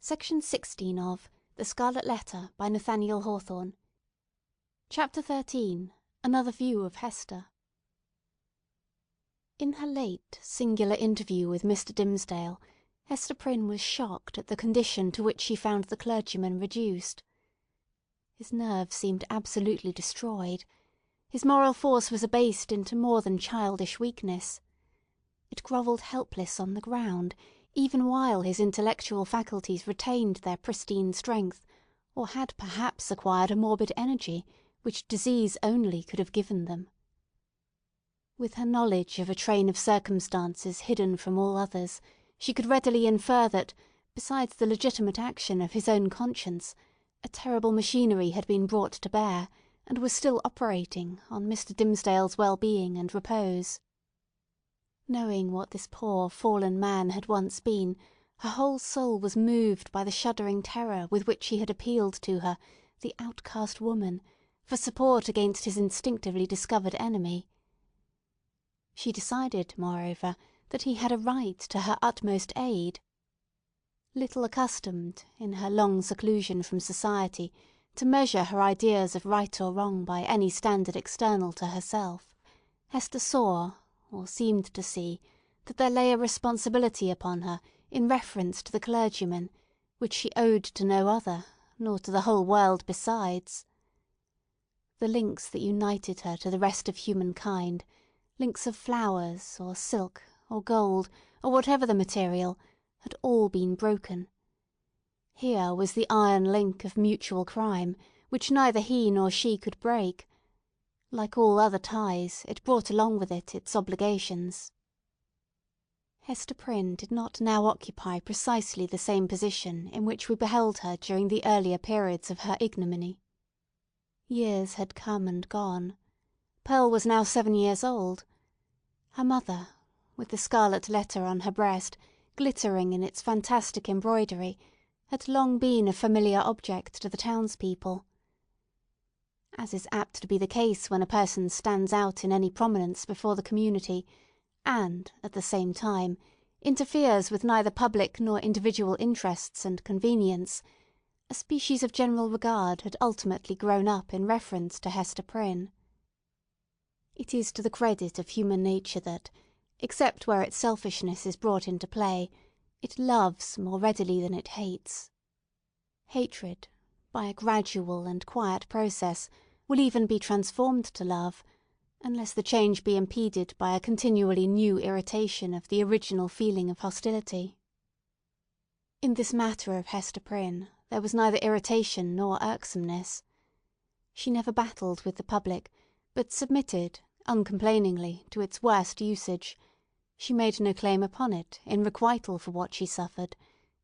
Section 16 of The Scarlet Letter by Nathaniel Hawthorne. Chapter 13. Another View of Hester. In her late, singular interview with Mr. Dimmesdale, Hester Prynne was shocked at the condition to which she found the clergyman reduced. His nerves seemed absolutely destroyed. His moral force was abased into more than childish weakness. It grovelled helpless on the ground, even while his intellectual faculties retained their pristine strength, or had perhaps acquired a morbid energy which disease only could have given them. With her knowledge of a train of circumstances hidden from all others, she could readily infer that, besides the legitimate action of his own conscience, a terrible machinery had been brought to bear, and was still operating on Mr. Dimmesdale's well-being and repose. Knowing what this poor fallen man had once been, her whole soul was moved by the shuddering terror with which he had appealed to her, the outcast woman, for support against his instinctively discovered enemy. She decided, moreover, that he had a right to her utmost aid. Little accustomed, in her long seclusion from society, to measure her ideas of right or wrong by any standard external to herself, Hester saw, or seemed to see, that there lay a responsibility upon her in reference to the clergyman, which she owed to no other, nor to the whole world besides. The links that united her to the rest of humankind, links of flowers, or silk, or gold, or whatever the material, had all been broken. Here was the iron link of mutual crime, which neither he nor she could break. Like all other ties, it brought along with it its obligations. Hester Prynne did not now occupy precisely the same position in which we beheld her during the earlier periods of her ignominy. Years had come and gone. Pearl was now 7 years old. Her mother, with the scarlet letter on her breast, glittering in its fantastic embroidery, had long been a familiar object to the townspeople. As is apt to be the case when a person stands out in any prominence before the community, and, at the same time, interferes with neither public nor individual interests and convenience, a species of general regard had ultimately grown up in reference to Hester Prynne. It is to the credit of human nature that, except where its selfishness is brought into play, it loves more readily than it hates. Hatred, by a gradual and quiet process, will even be transformed to love, unless the change be impeded by a continually new irritation of the original feeling of hostility. In this matter of Hester Prynne there was neither irritation nor irksomeness. She never battled with the public, but submitted, uncomplainingly, to its worst usage. She made no claim upon it, in requital for what she suffered.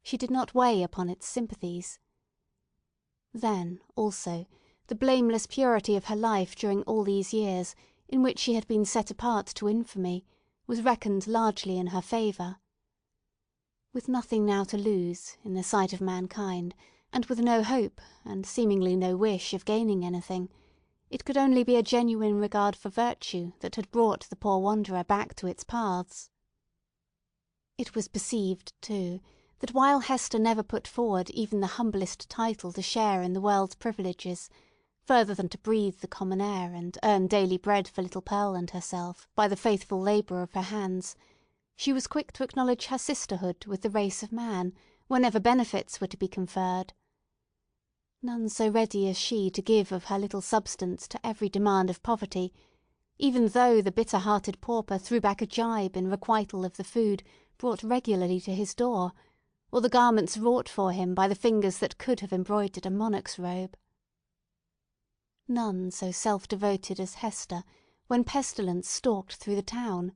She did not weigh upon its sympathies. Then, also, the blameless purity of her life during all these years, in which she had been set apart to infamy, was reckoned largely in her favour. With nothing now to lose, in the sight of mankind, and with no hope, and seemingly no wish of gaining anything, it could only be a genuine regard for virtue that had brought the poor wanderer back to its paths. It was perceived, too, that while Hester never put forward even the humblest title to share in the world's privileges, further than to breathe the common air and earn daily bread for little Pearl and herself by the faithful labour of her hands, she was quick to acknowledge her sisterhood with the race of man whenever benefits were to be conferred. None so ready as she to give of her little substance to every demand of poverty, even though the bitter-hearted pauper threw back a gibe in requital of the food brought regularly to his door, or the garments wrought for him by the fingers that could have embroidered a monarch's robe. None so self-devoted as Hester, when pestilence stalked through the town.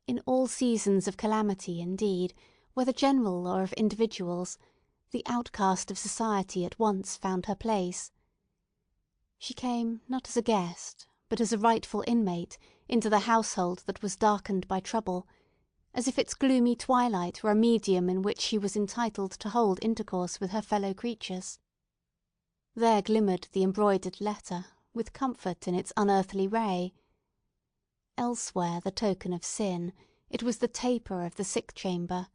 In all seasons of calamity, indeed, whether general or of individuals, the outcast of society at once found her place. She came, not as a guest, but as a rightful inmate, into the household that was darkened by trouble, as if its gloomy twilight were a medium in which she was entitled to hold intercourse with her fellow creatures. There glimmered the embroidered letter, with comfort in its unearthly ray. Elsewhere the token of sin, it was the taper of the sick chamber.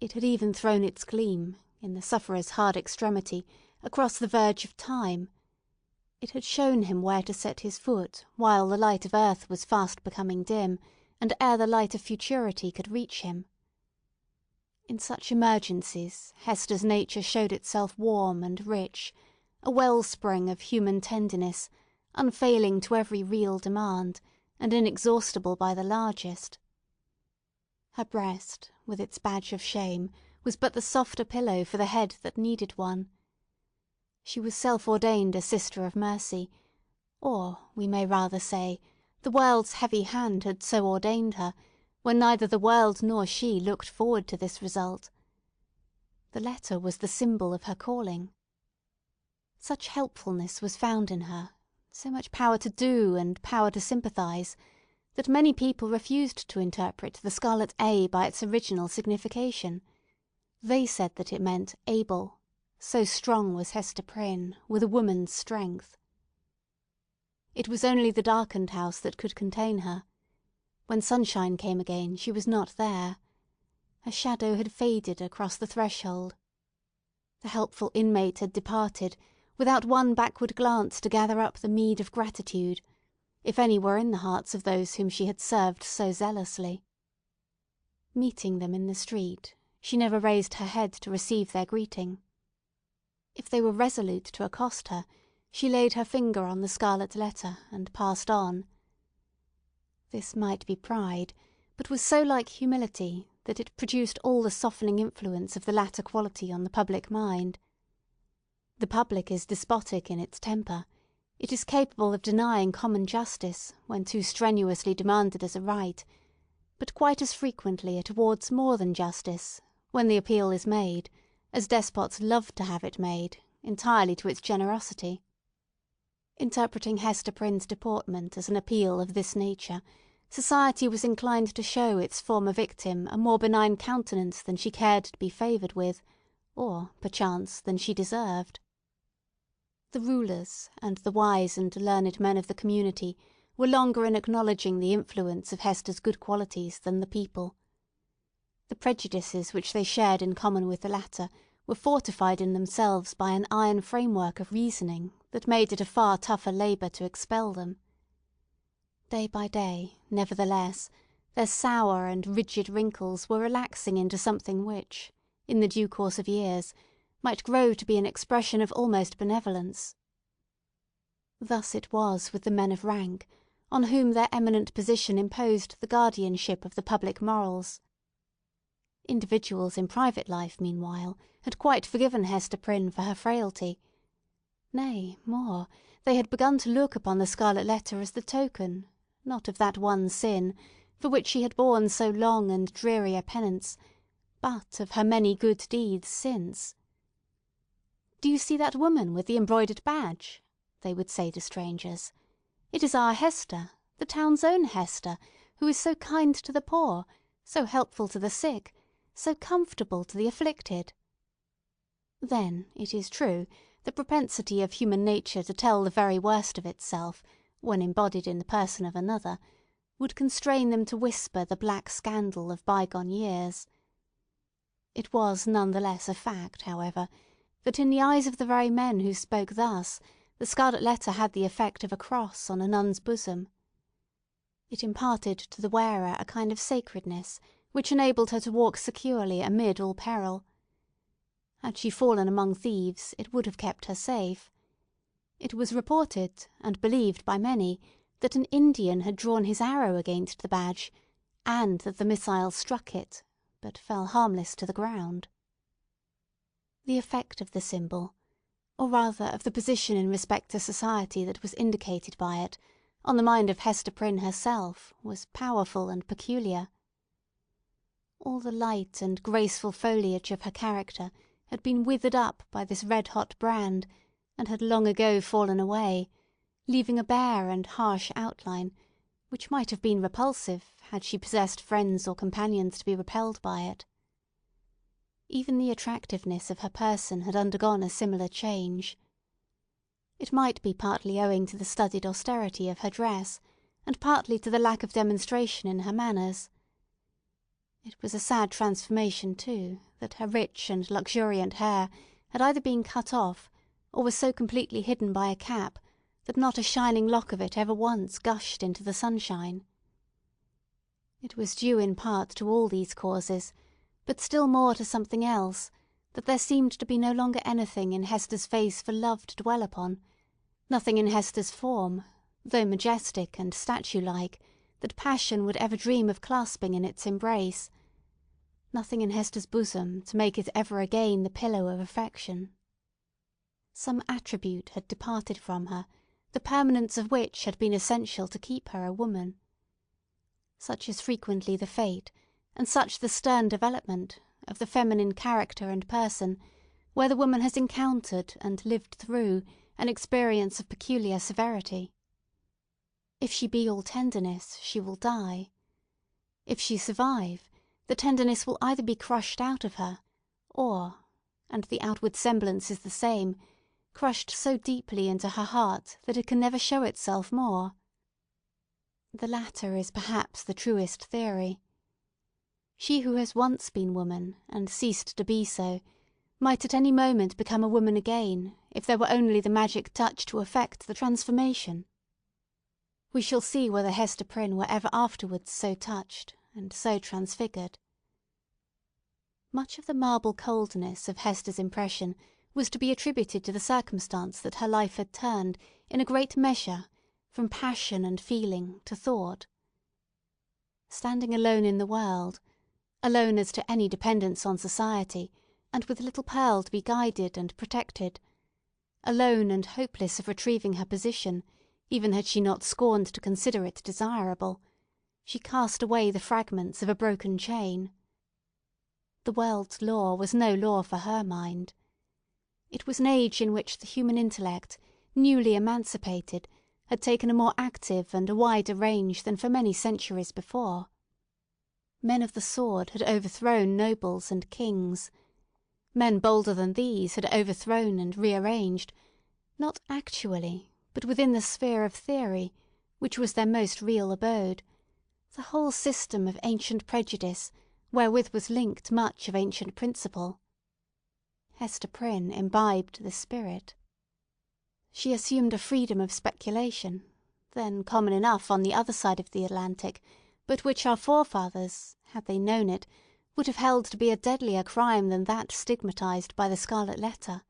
It had even thrown its gleam, in the sufferer's hard extremity, across the verge of time. It had shown him where to set his foot while the light of earth was fast becoming dim, and ere the light of futurity could reach him. In such emergencies Hester's nature showed itself warm and rich, a wellspring of human tenderness, unfailing to every real demand, and inexhaustible by the largest. Her breast, with its badge of shame, was but the softer pillow for the head that needed one. She was self-ordained a sister of mercy, or, we may rather say, the world's heavy hand had so ordained her, when neither the world nor she looked forward to this result. The letter was the symbol of her calling. Such helpfulness was found in her, so much power to do and power to sympathise, that many people refused to interpret the scarlet A by its original signification. They said that it meant able, so strong was Hester Prynne, with a woman's strength. It was only the darkened house that could contain her. When sunshine came again, she was not there. Her shadow had faded across the threshold. The helpful inmate had departed, without one backward glance to gather up the meed of gratitude, if any were in the hearts of those whom she had served so zealously. Meeting them in the street, she never raised her head to receive their greeting. If they were resolute to accost her, she laid her finger on the scarlet letter and passed on. This might be pride, but was so like humility that it produced all the softening influence of the latter quality on the public mind. The public is despotic in its temper. It is capable of denying common justice when too strenuously demanded as a right, but quite as frequently it awards more than justice when the appeal is made, as despots love to have it made, entirely to its generosity. Interpreting Hester Prynne's deportment as an appeal of this nature, society was inclined to show its former victim a more benign countenance than she cared to be favoured with, or, perchance, than she deserved. The rulers, and the wise and learned men of the community were longer in acknowledging the influence of Hester's good qualities than the people. The prejudices which they shared in common with the latter were fortified in themselves by an iron framework of reasoning that made it a far tougher labour to expel them. Day by day, nevertheless, their sour and rigid wrinkles were relaxing into something which, in the due course of years, might grow to be an expression of almost benevolence. Thus it was with the men of rank, on whom their eminent position imposed the guardianship of the public morals. Individuals in private life, meanwhile, had quite forgiven Hester Prynne for her frailty. Nay, more, they had begun to look upon the scarlet letter as the token, not of that one sin, for which she had borne so long and dreary a penance, but of her many good deeds since. "Do you see that woman with the embroidered badge?" they would say to strangers. "It is our Hester, the town's own Hester, who is so kind to the poor, so helpful to the sick, so comfortable to the afflicted." Then, it is true, the propensity of human nature to tell the very worst of itself, when embodied in the person of another, would constrain them to whisper the black scandal of bygone years. It was none the less a fact, however, that in the eyes of the very men who spoke thus, the scarlet letter had the effect of a cross on a nun's bosom. It imparted to the wearer a kind of sacredness, which enabled her to walk securely amid all peril. Had she fallen among thieves, it would have kept her safe. It was reported, and believed by many, that an Indian had drawn his arrow against the badge, and that the missile struck it, but fell harmless to the ground. The effect of the symbol, or rather of the position in respect to society that was indicated by it, on the mind of Hester Prynne herself, was powerful and peculiar. All the light and graceful foliage of her character had been withered up by this red-hot brand, and had long ago fallen away, leaving a bare and harsh outline, which might have been repulsive had she possessed friends or companions to be repelled by it. Even the attractiveness of her person had undergone a similar change. It might be partly owing to the studied austerity of her dress, and partly to the lack of demonstration in her manners. It was a sad transformation, too, that her rich and luxuriant hair had either been cut off, or was so completely hidden by a cap that not a shining lock of it ever once gushed into the sunshine. It was due in part to all these causes, but still more to something else, that there seemed to be no longer anything in Hester's face for love to dwell upon, nothing in Hester's form, though majestic and statue-like, that passion would ever dream of clasping in its embrace, nothing in Hester's bosom to make it ever again the pillow of affection. Some attribute had departed from her, the permanence of which had been essential to keep her a woman. Such is frequently the fate, and such the stern development, of the feminine character and person, where the woman has encountered and lived through an experience of peculiar severity. If she be all tenderness, she will die. If she survive, the tenderness will either be crushed out of her, or, and the outward semblance is the same, crushed so deeply into her heart that it can never show itself more. The latter is perhaps the truest theory. She who has once been woman, and ceased to be so, might at any moment become a woman again, if there were only the magic touch to effect the transformation. We shall see whether Hester Prynne were ever afterwards so touched, and so transfigured. Much of the marble coldness of Hester's impression was to be attributed to the circumstance that her life had turned, in a great measure, from passion and feeling to thought. Standing alone in the world, alone as to any dependence on society, and with little Pearl to be guided and protected, alone and hopeless of retrieving her position, even had she not scorned to consider it desirable, she cast away the fragments of a broken chain. The world's law was no law for her mind. It was an age in which the human intellect, newly emancipated, had taken a more active and a wider range than for many centuries before. Men of the sword had overthrown nobles and kings. Men bolder than these had overthrown and rearranged, not actually, but within the sphere of theory, which was their most real abode, the whole system of ancient prejudice, wherewith was linked much of ancient principle. Hester Prynne imbibed the spirit. She assumed a freedom of speculation, then common enough on the other side of the Atlantic, but which our forefathers, had they known it, would have held to be a deadlier crime than that stigmatized by the Scarlet Letter.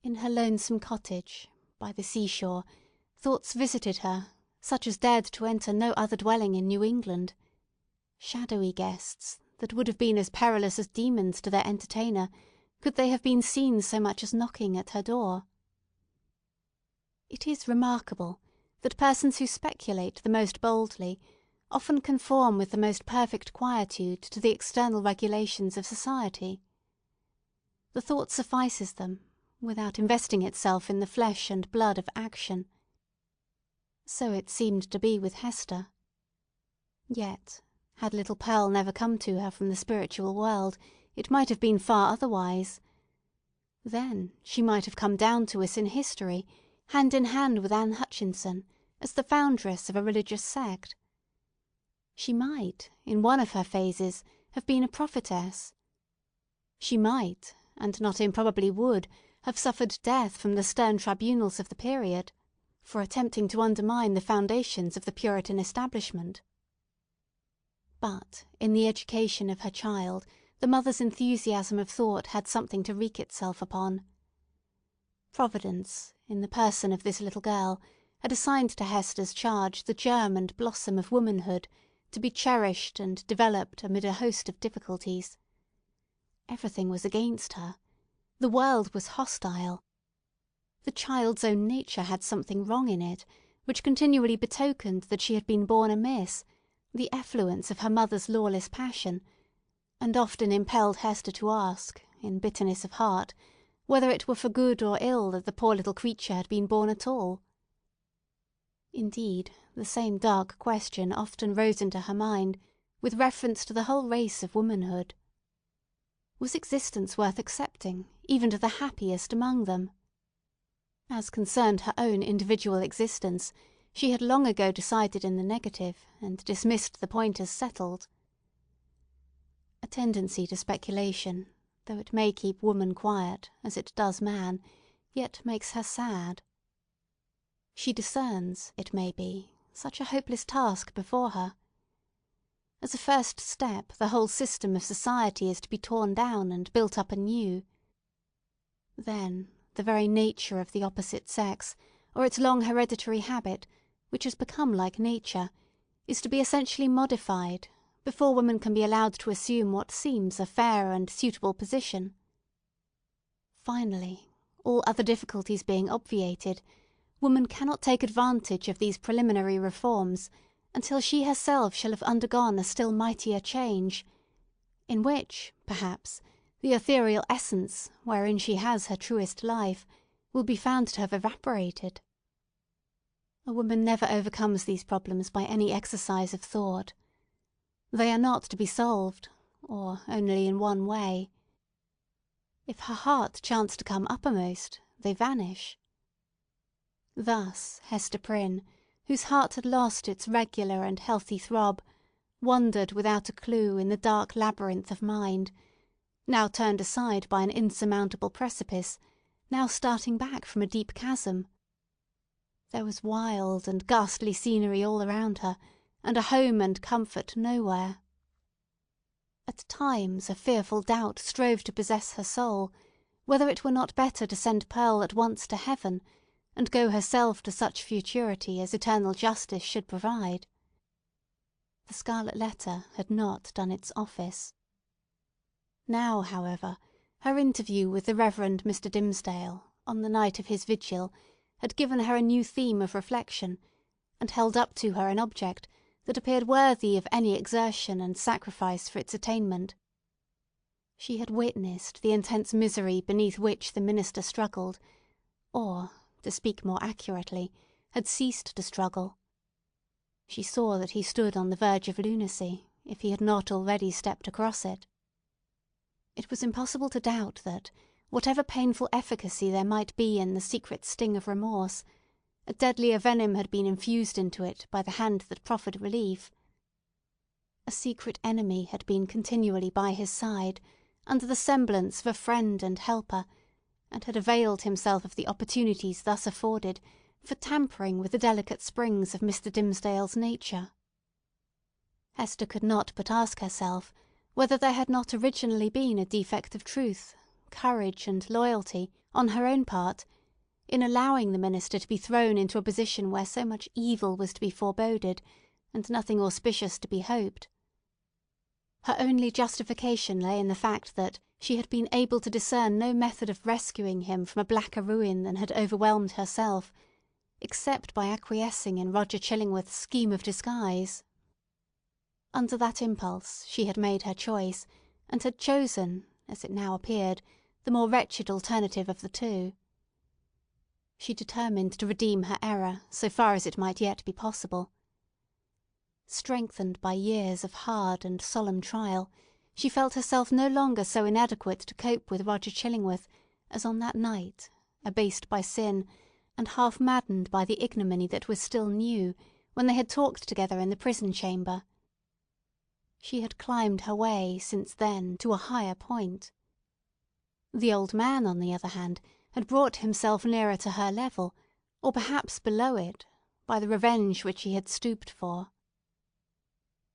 In her lonesome cottage, by the seashore, thoughts visited her, such as dared to enter no other dwelling in New England. Shadowy guests, that would have been as perilous as demons to their entertainer, could they have been seen so much as knocking at her door. It is remarkable that persons who speculate the most boldly often conform with the most perfect quietude to the external regulations of society. The thought suffices them, without investing itself in the flesh and blood of action. So it seemed to be with Hester. Yet, had little Pearl never come to her from the spiritual world, it might have been far otherwise. Then she might have come down to us in history, hand in hand with Anne Hutchinson, as the foundress of a religious sect. She might, in one of her phases, have been a prophetess. She might, and not improbably would, have suffered death from the stern tribunals of the period, for attempting to undermine the foundations of the Puritan establishment. But in the education of her child, the mother's enthusiasm of thought had something to wreak itself upon. Providence, in the person of this little girl, had assigned to Hester's charge the germ and blossom of womanhood, to be cherished and developed amid a host of difficulties. Everything was against her. The world was hostile. The child's own nature had something wrong in it, which continually betokened that she had been born amiss, the effluence of her mother's lawless passion, and often impelled Hester to ask, in bitterness of heart, whether it were for good or ill that the poor little creature had been born at all. Indeed, the same dark question often rose into her mind, with reference to the whole race of womanhood. Was existence worth accepting, even to the happiest among them? As concerned her own individual existence, she had long ago decided in the negative, and dismissed the point as settled. tendency to speculation, though it may keep woman quiet, as it does man, yet makes her sad. She discerns, it may be, such a hopeless task before her. As a first step, the whole system of society is to be torn down and built up anew. Then the very nature of the opposite sex, or its long hereditary habit, which has become like nature, is to be essentially modified, before woman can be allowed to assume what seems a fair and suitable position. Finally, all other difficulties being obviated, woman cannot take advantage of these preliminary reforms until she herself shall have undergone a still mightier change, in which, perhaps, the ethereal essence, wherein she has her truest life, will be found to have evaporated. A woman never overcomes these problems by any exercise of thought. They are not to be solved, or only in one way. If her heart chance to come uppermost, they vanish. Thus Hester Prynne, whose heart had lost its regular and healthy throb, wandered without a clue in the dark labyrinth of mind, now turned aside by an insurmountable precipice, now starting back from a deep chasm. There was wild and ghastly scenery all around her, and a home and comfort nowhere. At times a fearful doubt strove to possess her soul, whether it were not better to send Pearl at once to heaven, and go herself to such futurity as eternal justice should provide. The scarlet letter had not done its office. Now, however, her interview with the Reverend Mr. Dimmesdale, on the night of his vigil, had given her a new theme of reflection, and held up to her an object that appeared worthy of any exertion and sacrifice for its attainment. She had witnessed the intense misery beneath which the minister struggled, or, to speak more accurately, had ceased to struggle. She saw that he stood on the verge of lunacy, if he had not already stepped across it. It was impossible to doubt that, whatever painful efficacy there might be in the secret sting of remorse, a deadlier venom had been infused into it by the hand that proffered relief. A secret enemy had been continually by his side, under the semblance of a friend and helper, and had availed himself of the opportunities thus afforded for tampering with the delicate springs of Mr. Dimmesdale's nature. Hester could not but ask herself whether there had not originally been a defect of truth, courage, and loyalty, on her own part, in allowing the minister to be thrown into a position where so much evil was to be foreboded, and nothing auspicious to be hoped. Her only justification lay in the fact that she had been able to discern no method of rescuing him from a blacker ruin than had overwhelmed herself, except by acquiescing in Roger Chillingworth's scheme of disguise. Under that impulse she had made her choice, and had chosen, as it now appeared, the more wretched alternative of the two. She determined to redeem her error, so far as it might yet be possible. Strengthened by years of hard and solemn trial, she felt herself no longer so inadequate to cope with Roger Chillingworth as on that night, abased by sin, and half maddened by the ignominy that was still new, when they had talked together in the prison chamber. She had climbed her way since then to a higher point. The old man, on the other hand, had brought himself nearer to her level, or perhaps below it, by the revenge which he had stooped for.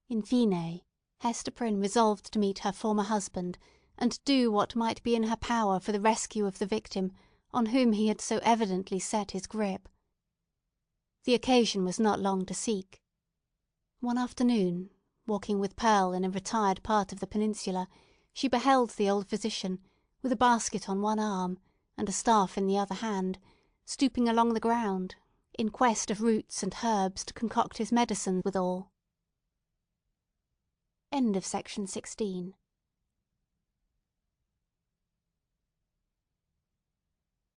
In fine, Hester Prynne resolved to meet her former husband, and do what might be in her power for the rescue of the victim on whom he had so evidently set his grip. The occasion was not long to seek. One afternoon, walking with Pearl in a retired part of the peninsula, she beheld the old physician, with a basket on one arm, and a staff in the other hand, stooping along the ground, in quest of roots and herbs to concoct his medicine withal. End of Section 16.